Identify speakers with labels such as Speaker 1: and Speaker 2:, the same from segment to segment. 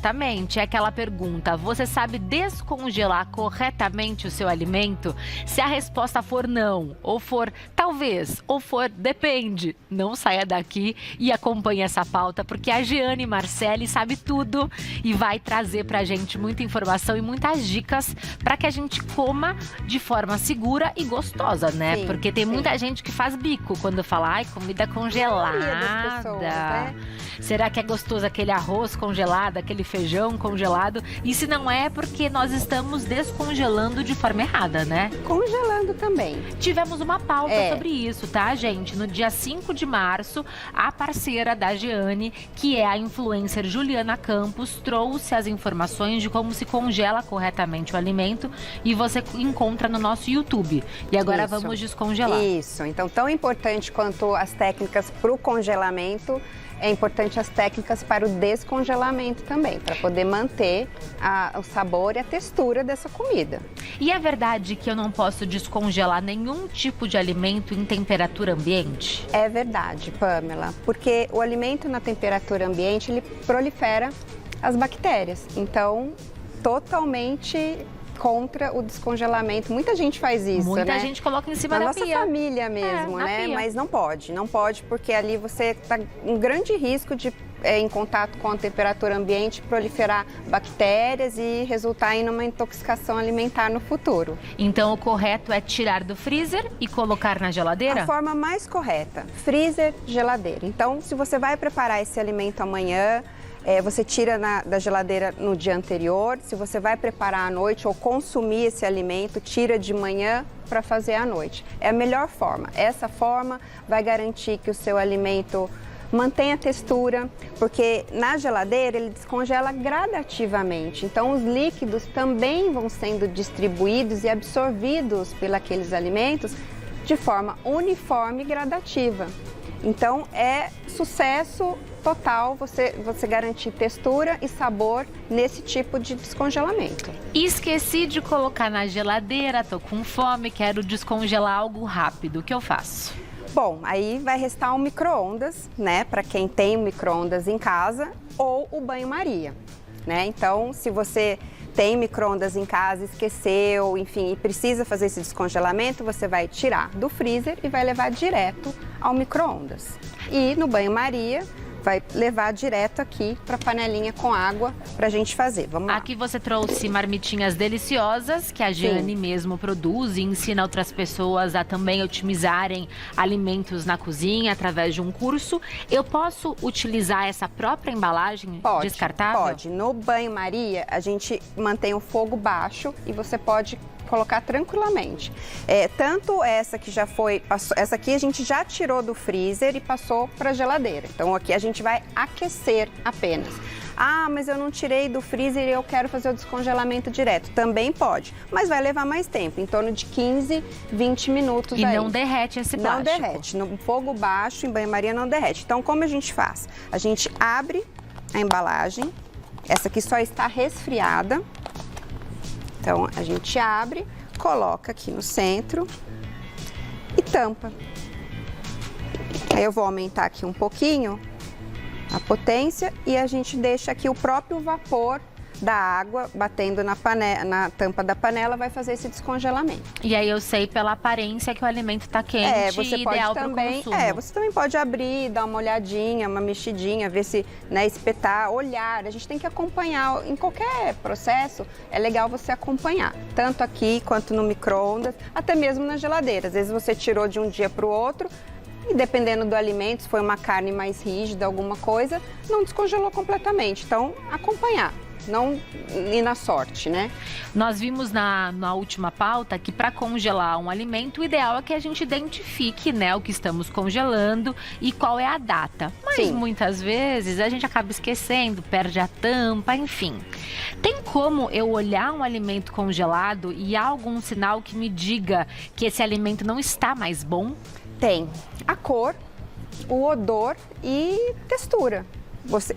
Speaker 1: Exatamente, é aquela pergunta: você sabe descongelar corretamente o seu alimento? Se a resposta for não, ou for talvez, ou for depende, não saia daqui e acompanhe essa pauta, porque a Giane Marcelli sabe tudo e vai trazer pra gente muita informação e muitas dicas para que a gente coma de forma segura e gostosa, né?
Speaker 2: Sim,
Speaker 1: porque tem muita gente que faz bico quando fala, ai, comida congelada.
Speaker 2: Pessoas, né?
Speaker 1: Será que é gostoso aquele arroz congelado, aquele feijão congelado? E se não é, porque nós estamos descongelando de forma errada, né?
Speaker 2: Congelando também.
Speaker 1: Tivemos uma pauta sobre isso, tá, gente? No dia 5 de março, a parceira da Giane, que é a influencer Juliana Campos, trouxe as informações de como se congela corretamente o alimento e você encontra no nosso YouTube. E agora vamos descongelar.
Speaker 2: Isso, então tão importante quanto as técnicas para o congelamento, é importante as técnicas para o descongelamento também, para poder manter o sabor e a textura dessa comida.
Speaker 1: E é verdade que eu não posso descongelar nenhum tipo de alimento em temperatura ambiente?
Speaker 2: É verdade, Pamela, porque o alimento na temperatura ambiente, ele prolifera as bactérias, então totalmente contra o descongelamento. Muita gente faz isso,
Speaker 1: Muita
Speaker 2: né?
Speaker 1: gente coloca em cima da
Speaker 2: nossa
Speaker 1: pia.
Speaker 2: Família mesmo,
Speaker 1: na
Speaker 2: né?
Speaker 1: pia.
Speaker 2: Mas não pode porque ali você está em grande risco de, em contato com a temperatura ambiente, proliferar bactérias e resultar em uma intoxicação alimentar no futuro.
Speaker 1: Então o correto é tirar do freezer e colocar na geladeira?
Speaker 2: A forma mais correta, freezer, geladeira. Então, se você vai preparar esse alimento amanhã, você tira da geladeira no dia anterior. Se você vai preparar à noite ou consumir esse alimento, tira de manhã para fazer à noite. É a melhor forma. Essa forma vai garantir que o seu alimento mantenha a textura, porque na geladeira ele descongela gradativamente. Então os líquidos também vão sendo distribuídos e absorvidos pelos alimentos de forma uniforme e gradativa. Então é sucesso total você garantir textura e sabor nesse tipo de descongelamento.
Speaker 1: Esqueci de colocar na geladeira, tô com fome, quero descongelar algo rápido. O que eu faço?
Speaker 2: Bom, aí vai restar um micro-ondas, né? Para quem tem um micro-ondas em casa, ou o banho-maria, né? Então, se você tem micro-ondas em casa, esqueceu, enfim, e precisa fazer esse descongelamento, você vai tirar do freezer e vai levar direto ao micro-ondas. E no banho-maria, vai levar direto aqui para a panelinha com água para a gente fazer. Vamos lá.
Speaker 1: Aqui você trouxe marmitinhas deliciosas que a Giane mesmo produz e ensina outras pessoas a também otimizarem alimentos na cozinha através de um curso. Eu posso utilizar essa própria embalagem descartável?
Speaker 2: Pode. No banho-maria, a gente mantém o fogo baixo e você pode colocar tranquilamente. Tanto essa que já essa aqui a gente já tirou do freezer e passou para a geladeira. Então aqui a gente vai aquecer apenas. Ah, mas eu não tirei do freezer e eu quero fazer o descongelamento direto. Também pode, mas vai levar mais tempo, em torno de 15, 20 minutos
Speaker 1: e
Speaker 2: aí.
Speaker 1: não derrete esse plástico?
Speaker 2: Não derrete. No fogo baixo, em banho-maria, não derrete. Então, como a gente faz? A gente abre a embalagem. Essa aqui só está resfriada. Então, a gente abre, coloca aqui no centro e tampa. Aí eu vou aumentar aqui um pouquinho a potência e a gente deixa aqui o próprio vapor da água batendo na tampa da panela, vai fazer esse descongelamento.
Speaker 1: E aí eu sei pela aparência que o alimento está quente
Speaker 2: você
Speaker 1: e ideal para o consumo.
Speaker 2: Você também pode abrir, dar uma olhadinha, uma mexidinha, ver se, né, espetar, olhar. A gente tem que acompanhar. Em qualquer processo, é legal você acompanhar. Tanto aqui quanto no micro-ondas, até mesmo na geladeira. Às vezes você tirou de um dia para o outro, e dependendo do alimento, se foi uma carne mais rígida, alguma coisa, não descongelou completamente. Então, acompanhar. Não ir na sorte, né?
Speaker 1: Nós vimos na última pauta que para congelar um alimento, o ideal é que a gente identifique, né, o que estamos congelando e qual é a data. Mas muitas vezes a gente acaba esquecendo, perde a tampa, enfim. Tem como eu olhar um alimento congelado e há algum sinal que me diga que esse alimento não está mais bom?
Speaker 2: Tem. A cor, o odor e textura.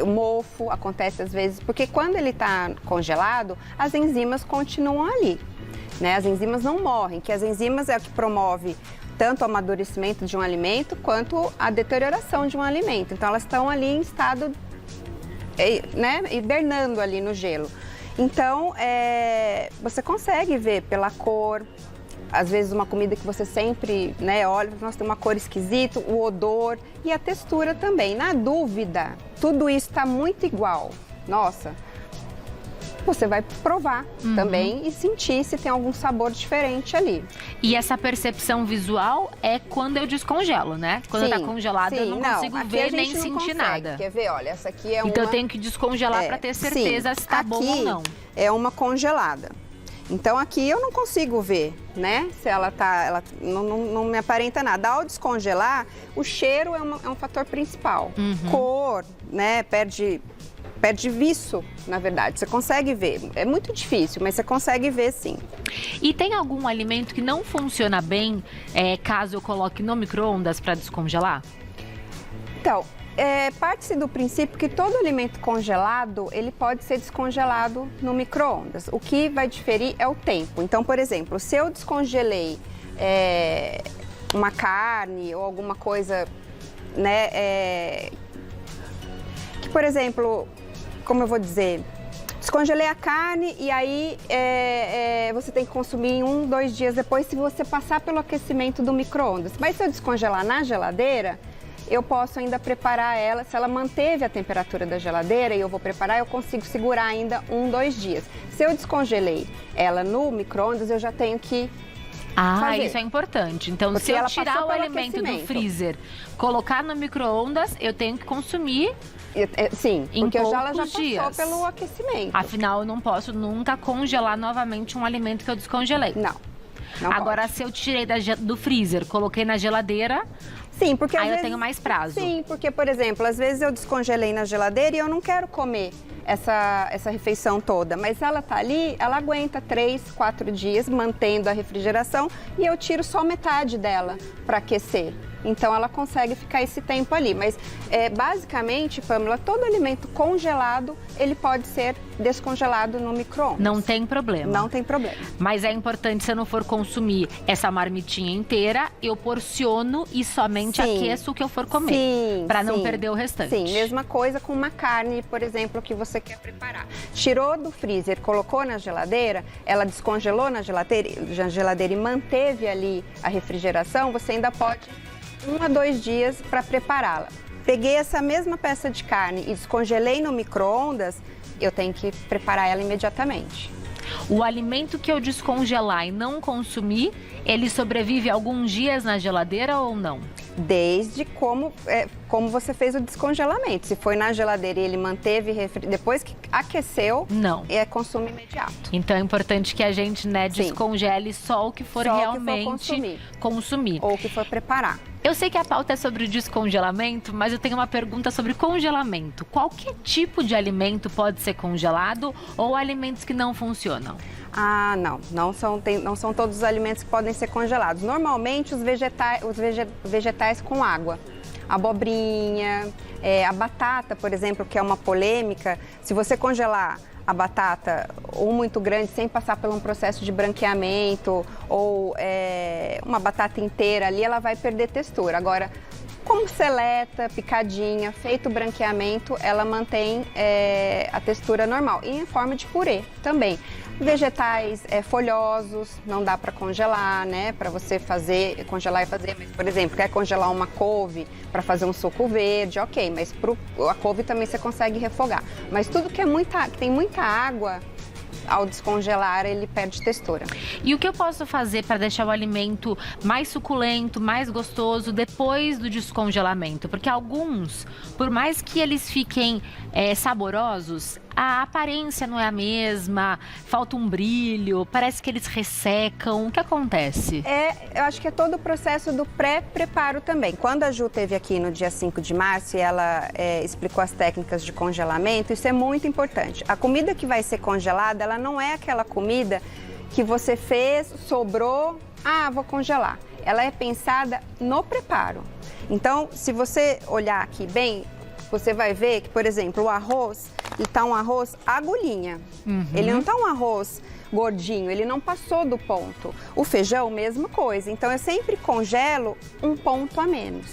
Speaker 2: O mofo acontece às vezes, porque quando ele está congelado, as enzimas continuam ali, né? As enzimas não morrem, que as enzimas é o que promove tanto o amadurecimento de um alimento quanto a deterioração de um alimento. Então elas estão ali em estado né, hibernando ali no gelo. Então, você consegue ver pela cor, às vezes uma comida que você sempre, né, olha, nossa, tem uma cor esquisita, o odor e a textura também. Na dúvida, tudo isso está muito igual. Nossa, você vai provar também e sentir se tem algum sabor diferente ali.
Speaker 1: E essa percepção visual é quando eu descongelo, né? Quando tá congelado eu não consigo ver nem sentir nada.
Speaker 2: Quer ver? Olha, essa aqui é uma...
Speaker 1: Então eu tenho que descongelar para ter certeza se tá bom ou não.
Speaker 2: É uma congelada. Então aqui eu não consigo ver, né? Se ela tá, ela não me aparenta nada. Ao descongelar, o cheiro é um fator principal. Cor, né? Perde viço, na verdade. Você consegue ver. É muito difícil, mas você consegue ver sim.
Speaker 1: E tem algum alimento que não funciona bem caso eu coloque no micro-ondas para descongelar?
Speaker 2: Então, parte-se do princípio que todo alimento congelado, ele pode ser descongelado no micro-ondas. O que vai diferir é o tempo. Então, por exemplo, se eu descongelei uma carne ou alguma coisa, né, que, por exemplo, como eu vou dizer, descongelei a carne e aí você tem que consumir em 1, 2 dias depois se você passar pelo aquecimento do micro-ondas. Mas se eu descongelar na geladeira, eu posso ainda preparar ela, se ela manteve a temperatura da geladeira e eu vou preparar, eu consigo segurar ainda 1, 2 dias. Se eu descongelei ela no micro-ondas, eu já tenho que fazer.
Speaker 1: Isso é importante. Então,
Speaker 2: porque
Speaker 1: se eu tirar o alimento do freezer, colocar no micro-ondas, eu tenho que consumir
Speaker 2: sim,
Speaker 1: em
Speaker 2: porque
Speaker 1: poucos
Speaker 2: ela já passou
Speaker 1: dias.
Speaker 2: pelo aquecimento.
Speaker 1: Afinal, eu não posso nunca congelar novamente um alimento que eu descongelei.
Speaker 2: Não
Speaker 1: Agora,
Speaker 2: pode.
Speaker 1: se eu tirei do freezer, coloquei na geladeira,
Speaker 2: sim, porque
Speaker 1: aí
Speaker 2: às vezes,
Speaker 1: eu tenho mais prazo.
Speaker 2: Sim, porque, por exemplo, às vezes eu descongelei na geladeira e eu não quero comer essa refeição toda, mas ela tá ali, ela aguenta 3, 4 dias mantendo a refrigeração e eu tiro só metade dela para aquecer. Então ela consegue ficar esse tempo ali, mas basicamente, Pamela, todo alimento congelado, ele pode ser descongelado no micro-ondas.
Speaker 1: Não tem problema.
Speaker 2: Não tem problema.
Speaker 1: Mas é importante, se eu não for consumir essa marmitinha inteira, eu porciono e somente aqueço o que eu for comer.
Speaker 2: Sim,
Speaker 1: para não perder o restante.
Speaker 2: Sim, mesma coisa com uma carne, por exemplo, que você quer preparar. Tirou do freezer, colocou na geladeira, ela descongelou na geladeira e manteve ali a refrigeração, você ainda pode 1 a 2 dias para prepará-la. Peguei essa mesma peça de carne e descongelei no micro-ondas, eu tenho que preparar ela imediatamente.
Speaker 1: O alimento que eu descongelar e não consumir, ele sobrevive alguns dias na geladeira ou não?
Speaker 2: Desde como você fez o descongelamento. Se foi na geladeira e ele manteve, depois que aqueceu,
Speaker 1: não.
Speaker 2: É consumo imediato.
Speaker 1: Então é importante que a gente, né, descongele só o que for realmente consumir.
Speaker 2: Ou o que for preparar.
Speaker 1: Eu sei que a pauta é sobre o descongelamento, mas eu tenho uma pergunta sobre congelamento. Qualquer tipo de alimento pode ser congelado ou alimentos que não funcionam?
Speaker 2: Ah, não são todos os alimentos que podem ser congelados. Normalmente os vegetais com água. Abobrinha, a batata, por exemplo, que é uma polêmica. Se você congelar a batata ou muito grande sem passar por um processo de branqueamento ou uma batata inteira ali, ela vai perder textura. Agora, como seleta, picadinha, feito o branqueamento, ela mantém a textura normal e em forma de purê também. Vegetais folhosos, não dá para congelar, né? Para você congelar e fazer. Mas, por exemplo, quer congelar uma couve para fazer um suco verde, ok. Mas a couve também você consegue refogar. Mas tudo que tem muita água, ao descongelar, ele perde textura.
Speaker 1: E o que eu posso fazer para deixar o alimento mais suculento, mais gostoso depois do descongelamento? Porque alguns, por mais que eles fiquem saborosos, a aparência não é a mesma, falta um brilho, parece que eles ressecam. O que acontece?
Speaker 2: Eu acho que é todo o processo do pré-preparo também. Quando a Ju esteve aqui no dia 5 de março e ela explicou as técnicas de congelamento, isso é muito importante. A comida que vai ser congelada, ela não é aquela comida que você fez, sobrou, vou congelar. Ela é pensada no preparo. Então, se você olhar aqui bem, você vai ver que, por exemplo, o arroz, ele tá um arroz agulhinha. Ele não tá um arroz gordinho, ele não passou do ponto. O feijão, mesma coisa. Então, eu sempre congelo um ponto a menos.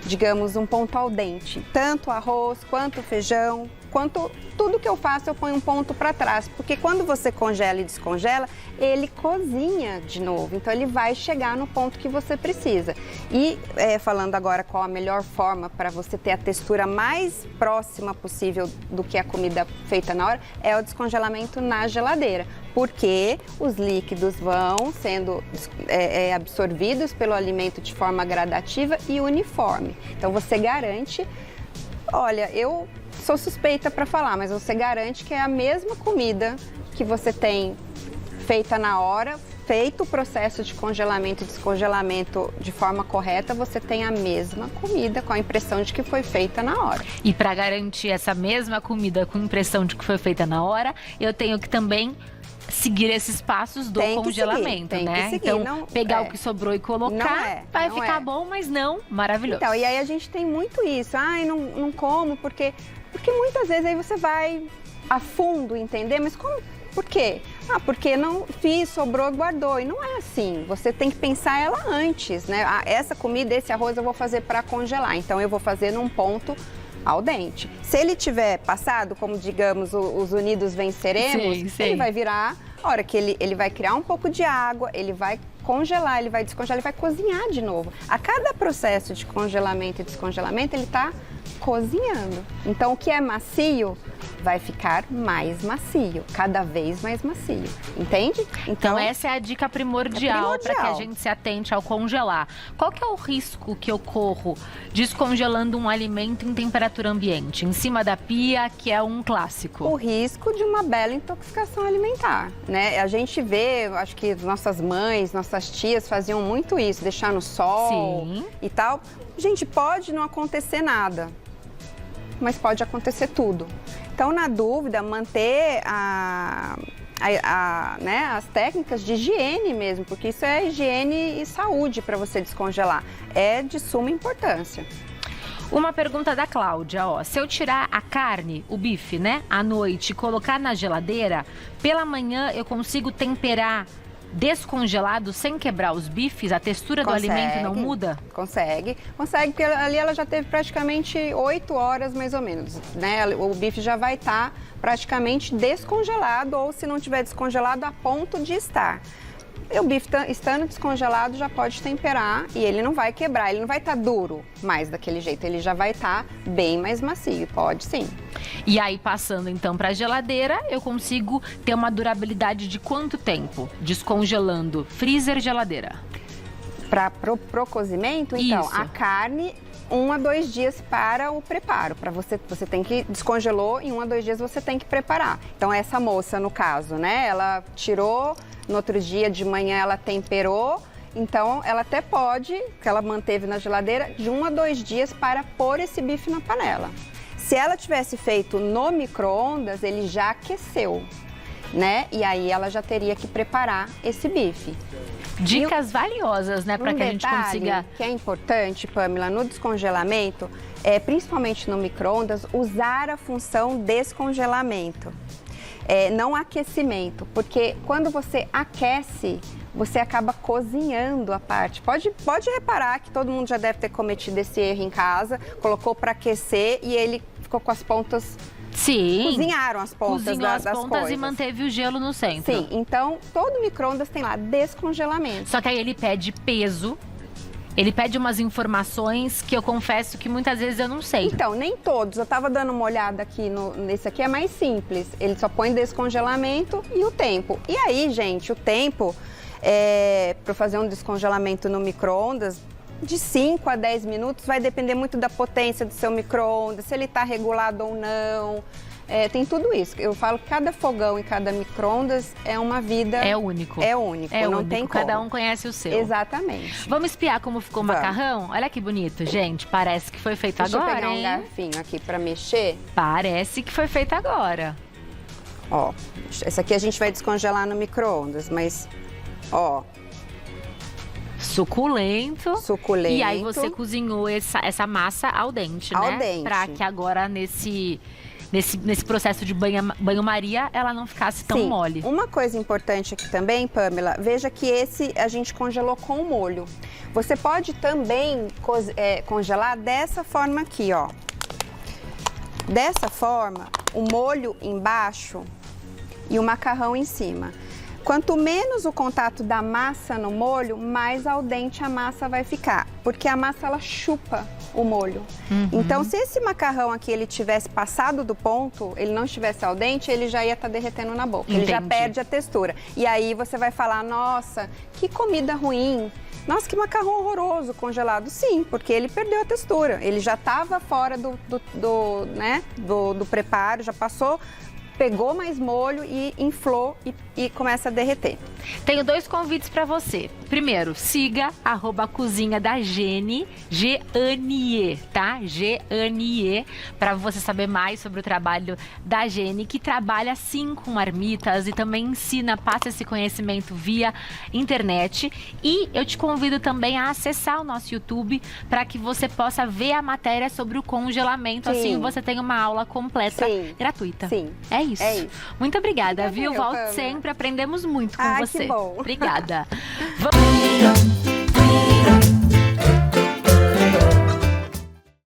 Speaker 2: Digamos, um ponto ao dente. Tanto o arroz quanto o feijão, quanto tudo que eu faço eu ponho um ponto para trás, porque quando você congela e descongela, ele cozinha de novo, então ele vai chegar no ponto que você precisa. E falando agora qual a melhor forma para você ter a textura mais próxima possível do que a comida feita na hora, é o descongelamento na geladeira, porque os líquidos vão sendo absorvidos pelo alimento de forma gradativa e uniforme. Então você garante, olha, eu sou suspeita para falar, mas você garante que é a mesma comida que você tem feita na hora, feito o processo de congelamento e descongelamento de forma correta, você tem a mesma comida com a impressão de que foi feita na hora.
Speaker 1: E para garantir essa mesma comida com impressão de que foi feita na hora, eu tenho que também seguir esses passos do congelamento, né? Então, não, pegar o que sobrou e colocar, vai ficar bom, mas não maravilhoso.
Speaker 2: Então, e aí a gente tem muito isso. Ai, não como, porque muitas vezes aí você vai a fundo entender, mas como? Por quê? Ah, porque não fiz, sobrou, guardou. E não é assim. Você tem que pensar ela antes, né? Ah, essa comida, esse arroz eu vou fazer para congelar. Então, eu vou fazer num ponto ao dente. Se ele tiver passado, como digamos, os unidos venceremos, ele vai virar, a hora que ele vai criar um pouco de água, ele vai congelar, ele vai descongelar, ele vai cozinhar de novo. A cada processo de congelamento e descongelamento, ele está cozinhando. Então, o que é macio vai ficar mais macio, cada vez mais macio, entende?
Speaker 1: Então essa é a dica primordial para que a gente se atente ao congelar. Qual que é o risco que eu corro descongelando um alimento em temperatura ambiente, em cima da pia, que é um clássico?
Speaker 2: O risco de uma bela intoxicação alimentar, né? A gente vê, acho que nossas mães, nossas tias faziam muito isso, deixar no sol e tal. Gente, pode não acontecer nada, mas pode acontecer tudo. Então, na dúvida, manter as técnicas de higiene mesmo, porque isso é higiene e saúde para você descongelar. É de suma importância.
Speaker 1: Uma pergunta da Cláudia, ó. Se eu tirar a carne, o bife, né, à noite e colocar na geladeira, pela manhã eu consigo temperar descongelado sem quebrar os bifes? A textura do alimento não muda?
Speaker 2: Consegue, porque ali ela já teve praticamente 8 horas mais ou menos, né? O bife já vai estar praticamente descongelado, ou se não tiver descongelado, a ponto de estar. E o bife estando descongelado já pode temperar e ele não vai quebrar, ele não vai estar duro mais daquele jeito, ele já vai estar bem mais macio, pode sim.
Speaker 1: E aí, passando então para a geladeira, eu consigo ter uma durabilidade de quanto tempo? Descongelando freezer, geladeira?
Speaker 2: Pro cozimento, então,
Speaker 1: isso.
Speaker 2: A carne, 1 a 2 dias para o preparo. Para você tem que descongelou, em 1 a 2 dias você tem que preparar. Então, essa moça, no caso, né, ela tirou, no outro dia de manhã ela temperou, então ela até pode, que ela manteve na geladeira, de 1 a 2 dias para pôr esse bife na panela. Se ela tivesse feito no micro-ondas, ele já aqueceu, né? E aí ela já teria que preparar esse bife.
Speaker 1: Dicas valiosas, né, para que a gente consiga...
Speaker 2: que é importante, Pamela, no descongelamento, principalmente no micro-ondas, usar a função descongelamento, não aquecimento, porque quando você aquece, você acaba cozinhando a parte. Pode reparar que todo mundo já deve ter cometido esse erro em casa, colocou para aquecer e ele ficou com as pontas...
Speaker 1: Sim.
Speaker 2: Cozinharam as pontas das coisas.
Speaker 1: E manteve o gelo no centro.
Speaker 2: Sim, então todo micro-ondas tem lá descongelamento.
Speaker 1: Só que aí ele pede peso, ele pede umas informações que eu confesso que muitas vezes eu não sei.
Speaker 2: Então, nem todos. Eu tava dando uma olhada aqui nesse aqui, é mais simples. Ele só põe descongelamento e o tempo. E aí, gente, o tempo para fazer um descongelamento no micro-ondas, de 5 a 10 minutos, vai depender muito da potência do seu micro-ondas, se ele está regulado ou não. Tem tudo isso. Eu falo que cada fogão e cada micro-ondas é uma vida...
Speaker 1: É único.
Speaker 2: É único, não tem como.
Speaker 1: Cada um conhece o seu.
Speaker 2: Exatamente.
Speaker 1: Vamos espiar como ficou o macarrão? Olha que bonito, gente. Parece que foi feito agora,
Speaker 2: Deixa eu pegar um garfinho aqui para mexer.
Speaker 1: Parece que foi feito agora.
Speaker 2: Ó, essa aqui a gente vai descongelar no micro-ondas, mas, ó...
Speaker 1: Suculento.
Speaker 2: Suculento.
Speaker 1: E aí você cozinhou essa massa ao dente, né?
Speaker 2: Ao dente.
Speaker 1: Pra que agora nesse processo de banho-maria ela não ficasse tão mole.
Speaker 2: Uma coisa importante aqui também, Pamela, veja que esse a gente congelou com molho. Você pode também congelar dessa forma aqui, ó. Dessa forma, o molho embaixo e o macarrão em cima. Quanto menos o contato da massa no molho, mais al dente a massa vai ficar, porque a massa ela chupa o molho. Então, se esse macarrão aqui ele tivesse passado do ponto, ele não estivesse al dente, ele já ia estar derretendo na boca. Ele já perde a textura. E aí você vai falar, nossa, que comida ruim. Nossa, que macarrão horroroso congelado. Sim, porque ele perdeu a textura. Ele já estava fora do preparo, já passou, pegou mais molho e inflou e começa a derreter.
Speaker 1: Tenho 2 convites para você. Primeiro, siga @cozinha da Gene, G-A-N-E, tá? G-A-N-E, para você saber mais sobre o trabalho da Gene, que trabalha sim com marmitas e também ensina, passa esse conhecimento via internet. E eu te convido também a acessar o nosso YouTube para que você possa ver a matéria sobre o congelamento. Sim. Assim você tem uma aula completa, gratuita.
Speaker 2: Sim.
Speaker 1: É isso. Muito obrigada, viu? Volte
Speaker 2: Pamela.
Speaker 1: sempre, aprendemos muito com você.
Speaker 2: Que bom.
Speaker 1: Obrigada. Vamos...